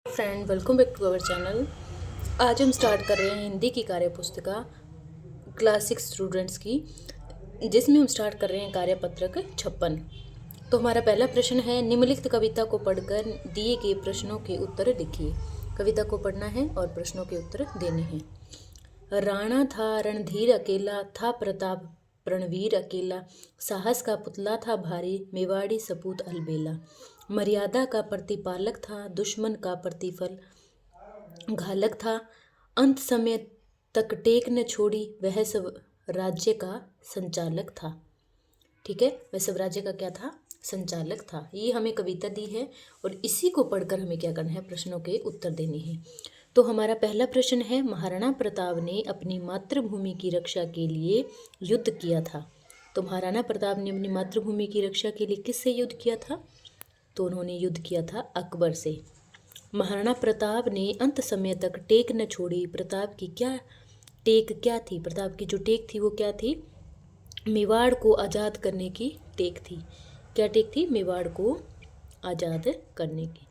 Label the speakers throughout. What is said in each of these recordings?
Speaker 1: Friend, welcome back to our channel. आज हम start कर रहे हैं हिंदी की कार्य पुस्तिका क्लास 6 स्टूडेंट्स की, जिसमें हम स्टार्ट कर रहे हैं कार्यपत्रक 56। तो हमारा पहला प्रश्न है, निम्नलिखित कविता को पढ़कर दिए गए प्रश्नों के उत्तर लिखिए। कविता को पढ़ना है और प्रश्नों के उत्तर देने हैं। राणा था रणधीर अकेला, था प्रताप रणवीर अकेला, साहस का पुतला था भारी, मेवाड़ी सपूत अलबेला। मर्यादा का प्रतिपालक था, दुश्मन का प्रतिफल घालक था, अंत समय तक टेक न छोड़ी, वह सब राज्य का संचालक था। ठीक है, वह सब राज्य का क्या था? संचालक था। ये हमें कविता दी है और इसी को पढ़कर हमें क्या करना है? प्रश्नों के उत्तर देने हैं। तो हमारा पहला प्रश्न है, महाराणा प्रताप ने अपनी मातृभूमि की रक्षा के लिए युद्ध किया था। तो महाराणा प्रताप ने अपनी मातृभूमि की रक्षा के लिए किससे युद्ध किया था? तो उन्होंने युद्ध किया था अकबर से। महाराणा प्रताप ने अंत समय तक टेक न छोड़ी। प्रताप की क्या टेक क्या थी? प्रताप की जो टेक थी वो क्या थी? मेवाड़ को आज़ाद करने की टेक थी। क्या टेक थी? मेवाड़ को आज़ाद करने की।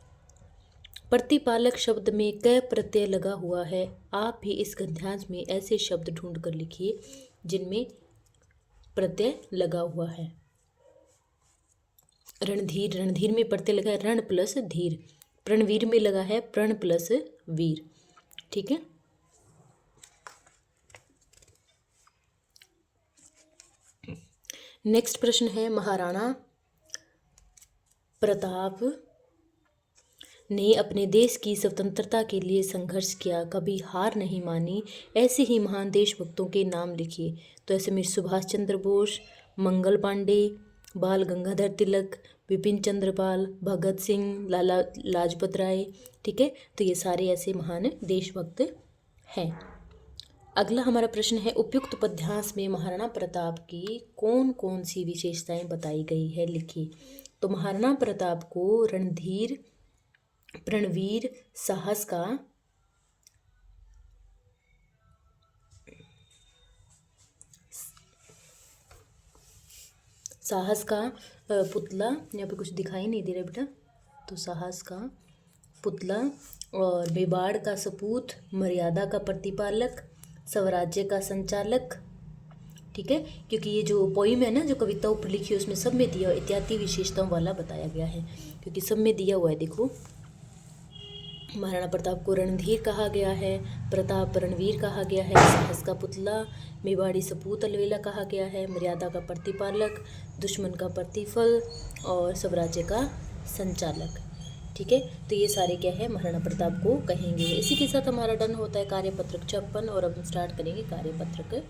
Speaker 1: प्रतिपालक शब्द में क प्रत्यय लगा हुआ है। आप भी इस गद्यांश में ऐसे शब्द ढूंढ कर लिखिए जिनमें प्रत्यय लगा हुआ है। रणधीर, रणधीर में प्रत्यय लगा है रण प्लस धीर। प्रणवीर में लगा है प्रण प्लस वीर। ठीक है, नेक्स्ट प्रश्न है, महाराणा प्रताप ने अपने देश की स्वतंत्रता के लिए संघर्ष किया, कभी हार नहीं मानी। ऐसे ही महान देशभक्तों के नाम लिखिए। तो ऐसे में सुभाष चंद्र बोस, मंगल पांडे, बाल गंगाधर तिलक, विपिन चंद्र पाल, भगत सिंह, लाला लाजपत राय। ठीक है, तो ये सारे ऐसे महान देशभक्त हैं। अगला हमारा प्रश्न है, उपयुक्त पद्यांश में महाराणा प्रताप की कौन कौन सी विशेषताएं बताई गई है, लिखिए। तो महाराणा प्रताप को रणधीर, प्रणवीर, साहस का पुतला, यहाँ पे कुछ दिखाई नहीं दे रहा बेटा, तो साहस का पुतला और मेवाड़ का सपूत, मर्यादा का प्रतिपालक, स्वराज्य का संचालक। ठीक है, क्योंकि ये जो पोइम है ना, जो कविता ऊपर लिखी है, उसमें सब में दिया इत्यादि विशेषताओं वाला बताया गया है, क्योंकि सब में दिया हुआ है। देखो, महाराणा प्रताप को रणधीर कहा गया है, प्रताप रणवीर कहा गया है, साहस का पुतला, मेवाड़ी सपूत अलबेला कहा गया है, मर्यादा का प्रतिपालक, दुश्मन का प्रतिफल और स्वराज्य का संचालक। ठीक है, तो ये सारे क्या है? महाराणा प्रताप को कहेंगे। इसी के साथ हमारा डन होता है कार्यपत्रक 56 और अब हम स्टार्ट करेंगे कार्यपत्रक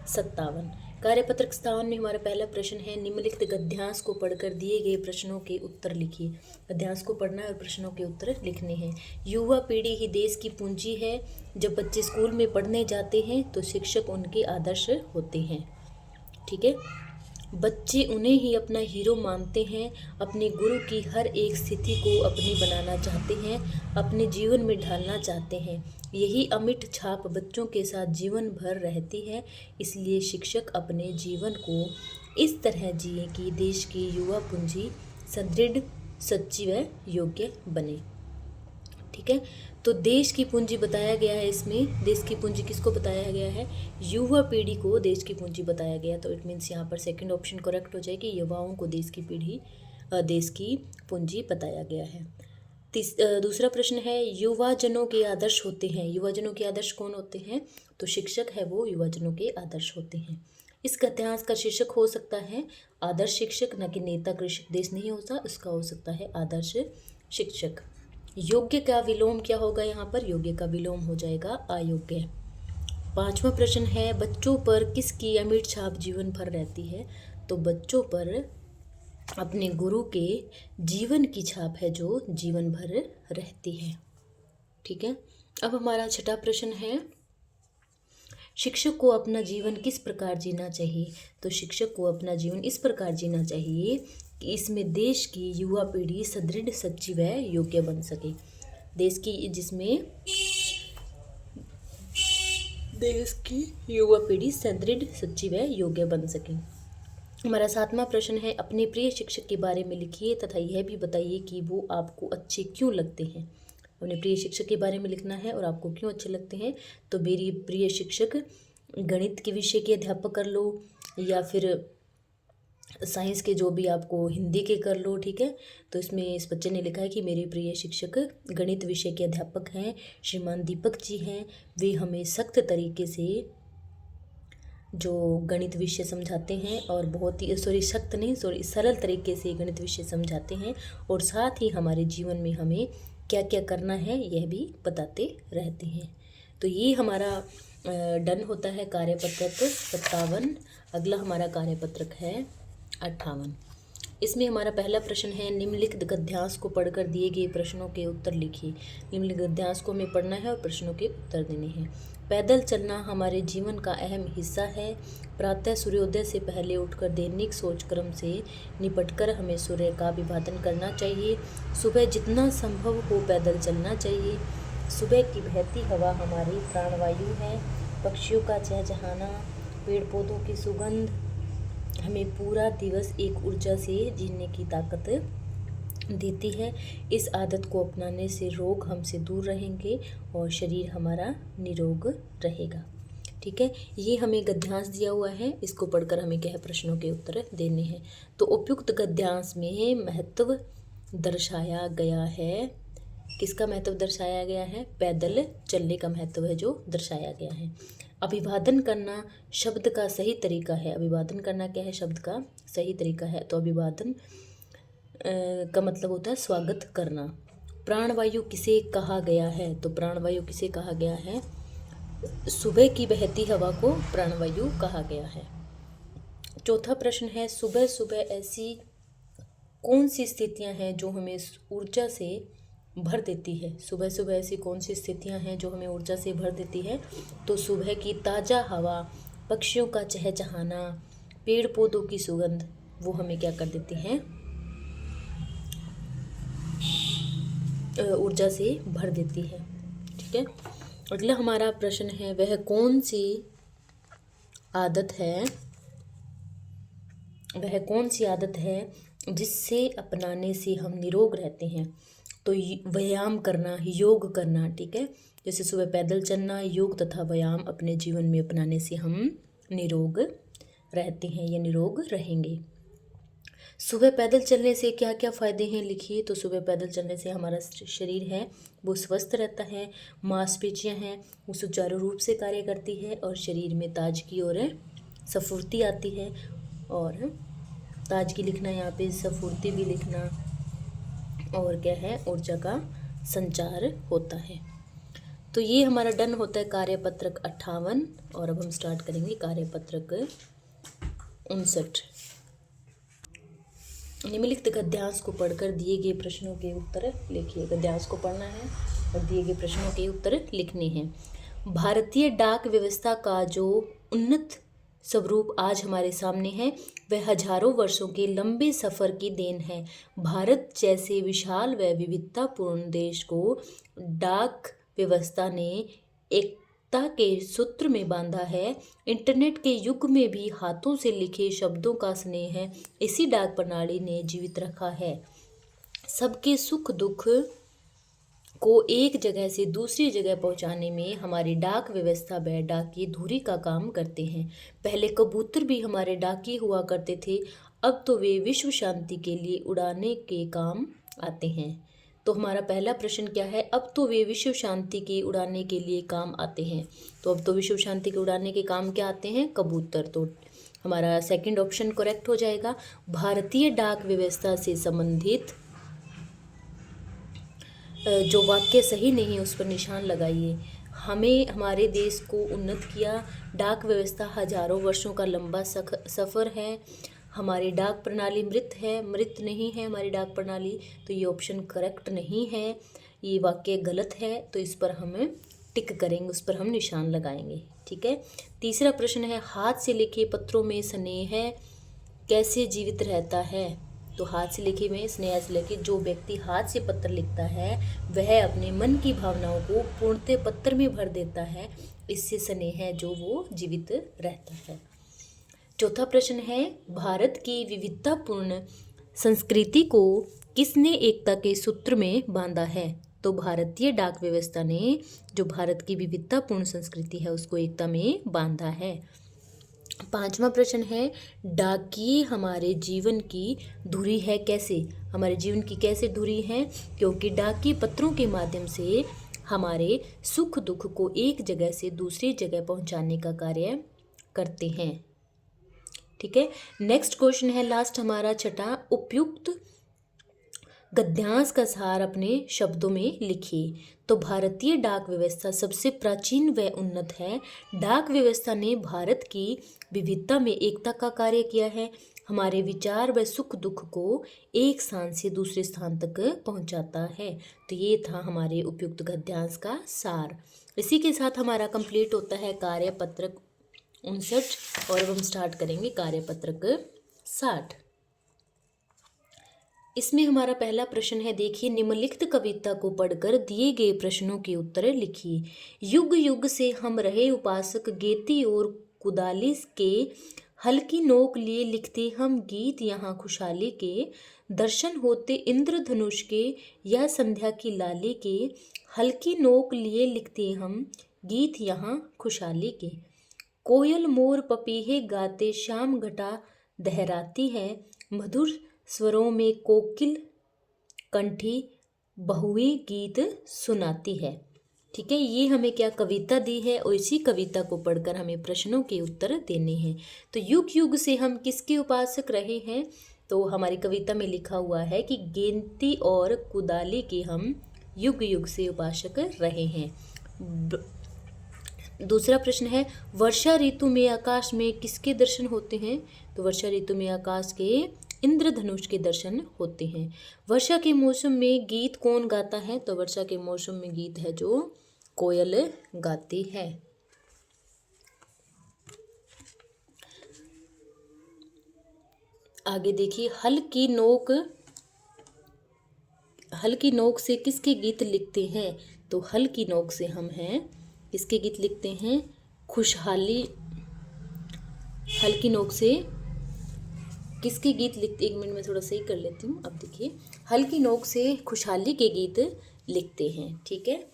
Speaker 1: 57। कार्यपत्रक 57 में हमारा पहला प्रश्न है, निम्नलिखित गद्यांश को पढ़कर दिए गए प्रश्नों के उत्तर लिखिए। गद्यांश को पढ़ना है और प्रश्नों के उत्तर लिखने हैं। युवा पीढ़ी ही देश की पूंजी है। जब बच्चे स्कूल में पढ़ने जाते हैं तो शिक्षक उनके आदर्श होते हैं। ठीक है, बच्चे उन्हें ही अपना हीरो मानते हैं, अपने गुरु की हर एक स्थिति को अपनी बनाना चाहते हैं, अपने जीवन में ढालना चाहते हैं। यही अमिट छाप बच्चों के साथ जीवन भर रहती है। इसलिए शिक्षक अपने जीवन को इस तरह जिए कि देश की युवा पूंजी सुदृढ़, सच्ची व योग्य बने। ठीक है, तो देश की पूंजी बताया गया है इसमें। देश की पूंजी किसको बताया गया है? युवा पीढ़ी को देश की पूंजी बताया गया। तो इट मीन्स यहाँ पर सेकंड ऑप्शन करेक्ट हो जाएगी, युवाओं को देश की पूंजी बताया गया है। दूसरा प्रश्न है, युवाजनों के आदर्श होते हैं। युवाजनों के आदर्श कौन होते हैं? तो शिक्षक है वो युवाजनों के आदर्श होते हैं। इस गद्यांश का शीर्षक हो सकता है आदर्श शिक्षक, न कि नेता कृषक देश नहीं होता, इसका हो सकता है आदर्श शिक्षक। योग्य का विलोम क्या होगा? यहाँ पर योग्य का विलोम हो जाएगा अयोग्य। पांचवा प्रश्न है, बच्चों पर किसकी अमिट छाप जीवन भर रहती है? तो बच्चों पर अपने गुरु के जीवन की छाप है जो जीवन भर रहती है। ठीक है, अब हमारा छठा प्रश्न है, शिक्षक को अपना जीवन किस प्रकार जीना चाहिए? तो शिक्षक को अपना जीवन इस प्रकार जीना चाहिए कि इसमें देश की युवा पीढ़ी सुदृढ़, सच्ची व योग्य बन सके। जिसमें देश की युवा पीढ़ी सुदृढ़, सच्ची व योग्य बन सके। हमारा सातवां प्रश्न है, अपने प्रिय शिक्षक के बारे में लिखिए तथा यह भी बताइए कि वो आपको अच्छे क्यों लगते हैं। अपने प्रिय शिक्षक के बारे में लिखना है और आपको क्यों अच्छे लगते हैं। तो मेरी प्रिय शिक्षक गणित के विषय के अध्यापक कर लो, या फिर साइंस के जो भी आपको हिंदी के कर लो, ठीक है। तो इसमें इस बच्चे ने लिखा है कि मेरे प्रिय शिक्षक गणित विषय के अध्यापक हैं, श्रीमान दीपक जी हैं। वे हमें सख्त तरीके से जो गणित विषय समझाते हैं और बहुत ही सरल तरीके से गणित विषय समझाते हैं, और साथ ही हमारे जीवन में हमें क्या क्या करना है यह भी बताते रहते हैं। तो ये हमारा डन होता है कार्यपत्रक 57। अगला हमारा कार्यपत्रक है 58। इसमें हमारा पहला प्रश्न है, निम्नलिखित गद्यांश को पढ़कर दिए गए प्रश्नों के उत्तर लिखिए। निम्नलिखित गद्यांश को हमें पढ़ना है और प्रश्नों के उत्तर देने हैं। पैदल चलना हमारे जीवन का अहम हिस्सा है। प्रातः सूर्योदय से पहले उठकर दैनिक सोचक्रम से निपटकर हमें सूर्य का अभिवादन करना चाहिए। सुबह जितना संभव हो पैदल चलना चाहिए। सुबह की बहती हवा हमारी प्राणवायु है। पक्षियों का चहचहाना, पेड़ पौधों की सुगंध हमें पूरा दिवस एक ऊर्जा से जीने की ताकत देती है। इस आदत को अपनाने से रोग हमसे दूर रहेंगे और शरीर हमारा निरोग रहेगा। ठीक है, ये हमें गद्यांश दिया हुआ है, इसको पढ़कर हमें क्या है प्रश्नों के उत्तर देने हैं। तो उपयुक्त गद्यांश में महत्व दर्शाया गया है। किसका महत्व दर्शाया गया है? पैदल चलने का महत्व है जो दर्शाया गया है। अभिवादन करना शब्द का सही तरीका है। अभिवादन करना क्या है? शब्द का सही तरीका है। तो अभिवादन का मतलब होता है स्वागत करना। प्राणवायु किसे कहा गया है? तो प्राणवायु किसे कहा गया है? सुबह की बहती हवा को प्राणवायु कहा गया है। चौथा प्रश्न है, सुबह सुबह ऐसी कौन सी स्थितियां हैं जो हमें ऊर्जा से भर देती है? सुबह सुबह ऐसी कौन सी स्थितियां हैं जो हमें ऊर्जा से भर देती है? तो सुबह की ताज़ा हवा, पक्षियों का चहचहाना, पेड़ पौधों की सुगंध, वो हमें क्या कर देती हैं? ऊर्जा से भर देती है। ठीक है, अगला हमारा प्रश्न है, वह कौन सी आदत है जिससे अपनाने से हम निरोग रहते हैं? तो व्यायाम करना, योग करना। ठीक है, जैसे सुबह पैदल चलना, योग तथा व्यायाम अपने जीवन में अपनाने से हम निरोग रहते हैं या निरोग रहेंगे। सुबह पैदल चलने से क्या क्या फ़ायदे हैं लिखिए। तो सुबह पैदल चलने से हमारा शरीर है वो स्वस्थ रहता है, मांसपेशियां हैं वो सुचारू रूप से कार्य करती है और शरीर में ताजगी और स्फूर्ति आती है। और ताजगी लिखना यहाँ पे, स्फूर्ति भी लिखना, और क्या है, ऊर्जा का संचार होता है। तो ये हमारा डन होता है कार्यपत्रक 58। और अब हम स्टार्ट करेंगे कार्यपत्रक 59। निम्नलिखित गद्यांश को पढ़कर दिए गए प्रश्नों के उत्तर लिखिए। गद्यांश को पढ़ना है और दिए गए प्रश्नों के उत्तर लिखने हैं। भारतीय डाक व्यवस्था का जो उन्नत स्वरूप आज हमारे सामने है वह हजारों वर्षों के लंबे सफ़र की देन है। भारत जैसे विशाल व विविधतापूर्ण देश को डाक व्यवस्था ने एकता के सूत्र में बांधा है। इंटरनेट के युग में भी हाथों से लिखे शब्दों का स्नेह इसी डाक प्रणाली ने जीवित रखा है। सबके सुख दुख को एक जगह से दूसरी जगह पहुंचाने में हमारी डाक व्यवस्था व डाकिये धुरी का काम करते हैं। पहले कबूतर भी हमारे डाकिये हुआ करते थे, अब तो वे विश्व शांति के लिए उड़ाने के काम आते हैं। तो हमारा पहला प्रश्न क्या है? अब तो वे विश्व शांति के उड़ाने के लिए काम आते हैं। तो अब तो विश्व शांति के उड़ाने के काम क्या आते हैं? कबूतर। तो हमारा सेकंड ऑप्शन करेक्ट हो जाएगा। भारतीय डाक व्यवस्था से संबंधित जो वाक्य सही नहीं है उस पर निशान लगाइए। हमें हमारे देश को उन्नत किया, डाक व्यवस्था हजारों वर्षों का लंबा सफ़र है, हमारी डाक प्रणाली मृत है, मृत नहीं है हमारी डाक प्रणाली। तो ये ऑप्शन करेक्ट नहीं है, ये वाक्य गलत है। तो इस पर हम टिक करेंगे, उस पर हम निशान लगाएंगे। ठीक है, तीसरा प्रश्न है, हाथ से लिखे पत्रों में स्नेह कैसे जीवित रहता है? तो हाथ से लिखे में स्नेह से लेके, जो व्यक्ति हाथ से पत्र लिखता है वह अपने मन की भावनाओं को पूर्णतः पत्र में भर देता है, इससे स्नेह है जो वो जीवित रहता है। चौथा प्रश्न है, भारत की विविधतापूर्ण संस्कृति को किसने एकता के सूत्र में बांधा है? तो भारतीय डाक व्यवस्था ने जो भारत की विविधतापूर्ण संस्कृति है उसको एकता में बांधा है। 5वां प्रश्न है, डाकिए हमारे जीवन की धुरी है कैसे? हमारे जीवन की कैसे धुरी है? क्योंकि डाकिए पत्रों के माध्यम से हमारे सुख दुख को एक जगह से दूसरी जगह पहुंचाने का कार्य करते हैं। ठीक है, नेक्स्ट क्वेश्चन है लास्ट हमारा छठा, उपयुक्त गद्यांश का सार अपने शब्दों में लिखिए। तो भारतीय डाक व्यवस्था सबसे प्राचीन व उन्नत है। डाक व्यवस्था ने भारत की विविधता में एकता का कार्य किया है, हमारे विचार व सुख दुख को एक स्थान से दूसरे स्थान तक पहुंचाता है। तो ये था हमारे उपयुक्त गद्यांश का सार। इसी के साथ हमारा कंप्लीट होता है कार्यपत्रक 59 और अब हम स्टार्ट करेंगे कार्यपत्रक 60। इसमें हमारा पहला प्रश्न है, देखिए, निम्नलिखित कविता को पढ़कर दिए गए प्रश्नों के उत्तर लिखिए। युग युग से हम रहे उपासक, गेती और कुदाली के हल्की नोक लिए लिखते हम गीत, यहाँ खुशहाली के दर्शन होते इंद्रधनुष के या संध्या की लाली के। हल्की नोक लिए लिखते हम गीत, यहाँ खुशहाली के। कोयल मोर पपीहे गाते शाम घटा दहराती है, मधुर स्वरों में कोकिल कंठी बहुए गीत सुनाती है। ठीक है, ये हमें क्या कविता दी है और इसी कविता को पढ़कर हमें प्रश्नों के उत्तर देने हैं। तो युग युग से हम किसके उपासक रहे हैं? तो हमारी कविता में लिखा हुआ है कि गेंती और कुदाली के हम युग युग से उपासक रहे हैं। दूसरा प्रश्न है, वर्षा ऋतु में आकाश में किसके दर्शन होते हैं? तो वर्षा ऋतु में आकाश के इंद्रधनुष के दर्शन होते हैं। वर्षा के मौसम में गीत कौन गाता है? तो वर्षा के मौसम में गीत है जो कोयल गाती है। आगे देखिए, हल की नोक से किसके गीत लिखते हैं? तो हल की नोक से हम हैं किसके गीत लिखते हैं? खुशहाली। हल की नोक से किसके गीत लिखते, एक मिनट में थोड़ा सही कर लेती हूँ। अब देखिए, हल की नोक से खुशहाली के गीत लिखते हैं। ठीक है,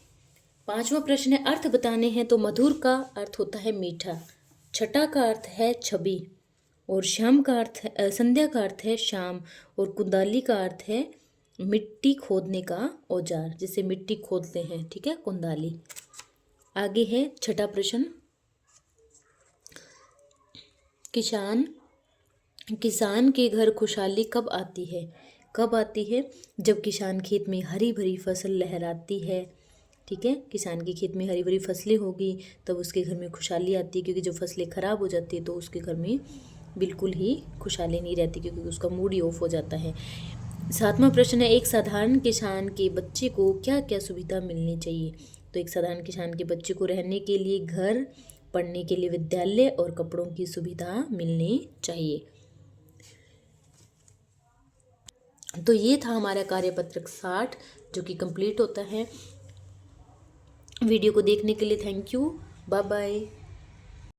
Speaker 1: 5वां प्रश्न है, अर्थ बताने हैं। तो मधुर का अर्थ होता है मीठा, छठा का अर्थ है छवि, और श्याम का अर्थ है संध्या का अर्थ है शाम, और कुंदाली का अर्थ है मिट्टी खोदने का औजार, जिसे मिट्टी खोदते हैं। ठीक है, कुंदाली। आगे है छठा प्रश्न, किसान के घर खुशहाली कब आती है? कब आती है? जब किसान खेत में हरी भरी फसल लहराती है। ठीक है, किसान के खेत में हरी भरी फसलें होगी तब उसके घर में खुशहाली आती है, क्योंकि जब फसलें खराब हो जाती है तो उसके घर में बिल्कुल ही खुशहाली नहीं रहती, क्योंकि उसका मूड ही ऑफ हो जाता है। 7वां प्रश्न है, एक साधारण किसान के बच्चे को क्या क्या सुविधा मिलनी चाहिए? तो एक साधारण किसान के बच्चे को रहने के लिए घर, पढ़ने के लिए विद्यालय और कपड़ों की सुविधा मिलनी चाहिए। तो ये था हमारा कार्यपत्रक 60 जो कि कंप्लीट होता है। वीडियो को देखने के लिए थैंक यू, बाय बाय।